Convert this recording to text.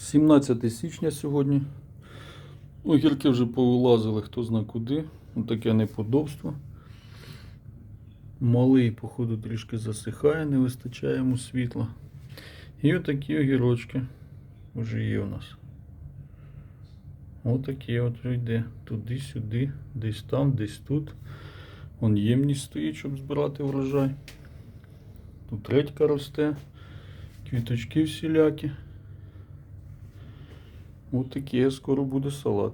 17 січня сьогодні. Огірки вже повилазили, хто зна куди. Таке неподобство. Малий, походу, трішки засихає, не вистачає йому світла. І отакі огірочки вже є у нас. Отакі от вже йде. Туди-сюди, десь там, десь тут. Вон ємність стоїть, щоб збирати врожай. Тут редька росте, квіточки всілякі. Ось такий скоро буде салат.